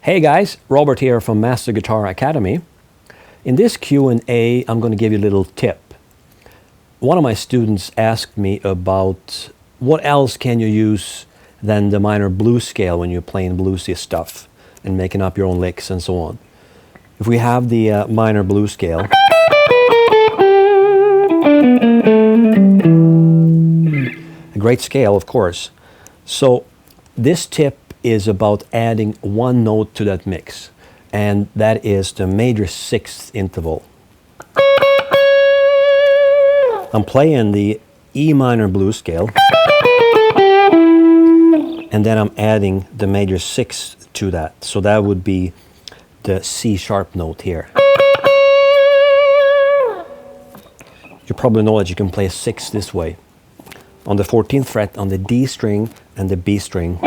Hey guys, Robert here from Master Guitar Academy. In this Q&A, I'm going to give you a little tip. One of my students asked me about what else can you use than the minor blues scale when you're playing bluesy stuff and making up your own licks and so on. If we have the minor blues scale, a great scale, of course. So this tip is about adding one note to that mix, and that is the major sixth interval. I'm playing the E minor blues scale, and then I'm adding the major sixth to that. So that would be the C sharp note here. You probably know that you can play a sixth this way. On the 14th fret, on the D string and the B string.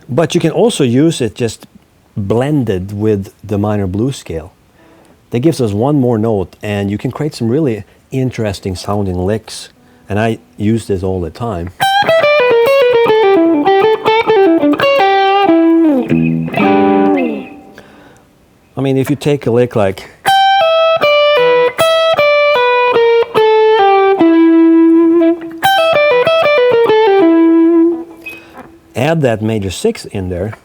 But you can also use it just blended with the minor blues scale. That gives us one more note, and you can create some really interesting sounding licks. And I use this all the time. I mean, if you take a lick like... add that major sixth in there.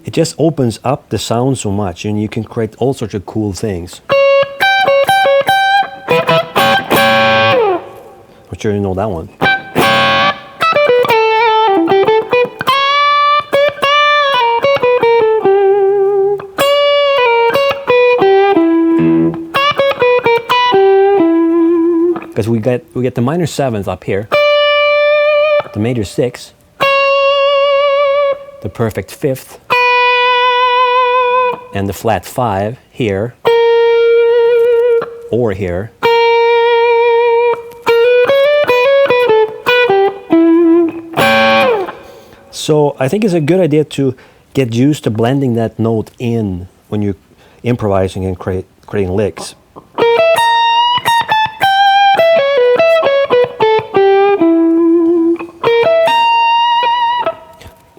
It just opens up the sound so much, and you can create all sorts of cool things. I'm sure you know that one. Because we get the minor seventh up here, the major sixth, the perfect fifth, and the flat five here or here. So I think it's a good idea to get used to blending that note in when you're improvising and creating licks.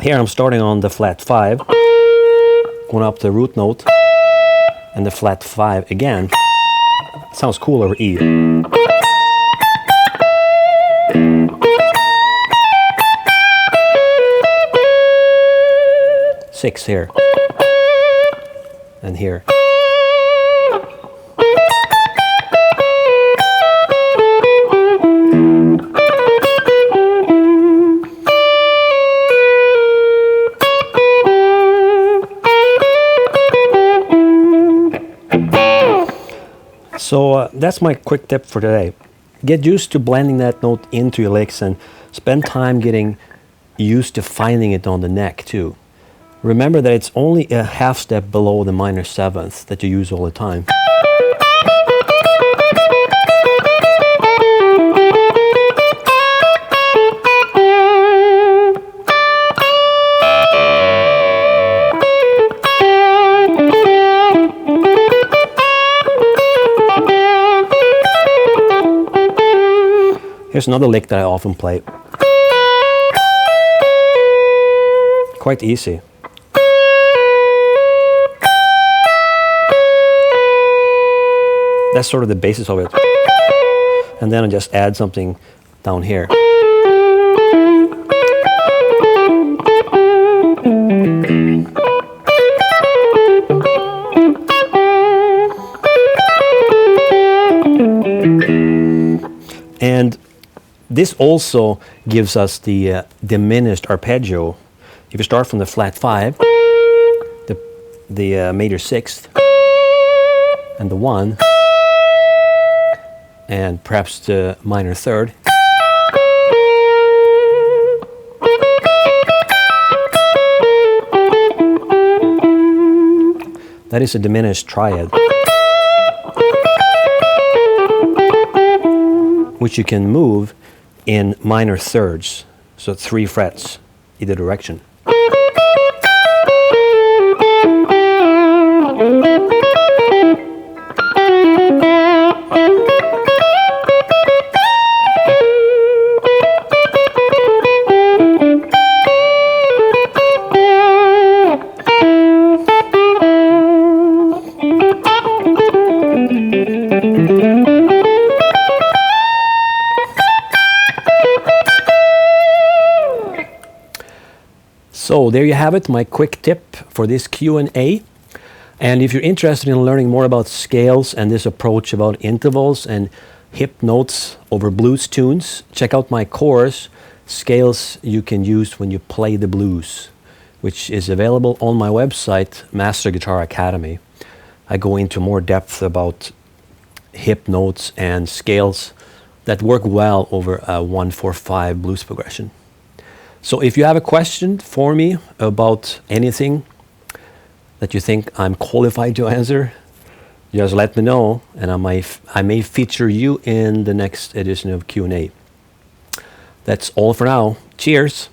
Here I'm starting on the flat 5, going up the root note, and the flat 5 again. Sounds cool over E. Six here, and here. So that's my quick tip for today. Get used to blending that note into your licks and spend time getting used to finding it on the neck too. Remember that it's only a half step below the minor seventh that you use all the time. Here's another lick that I often play. Quite easy. That's sort of the basis of it. And then I just add something down here. And this also gives us the diminished arpeggio. If you start from the flat 5, the major sixth, and the 1, and perhaps the minor third. That is a diminished triad, which you can move in minor thirds. So 3 frets, either direction. So there you have it, my quick tip for this Q&A. And if you're interested in learning more about scales and this approach about intervals and hip notes over blues tunes, check out my course, Scales You Can Use When You Play the Blues, which is available on my website, Master Guitar Academy. I go into more depth about hip notes and scales that work well over a 1-4-5 blues progression. So if you have a question for me about anything that you think I'm qualified to answer, just let me know, and I may feature you in the next edition of Q&A. That's all for now. Cheers!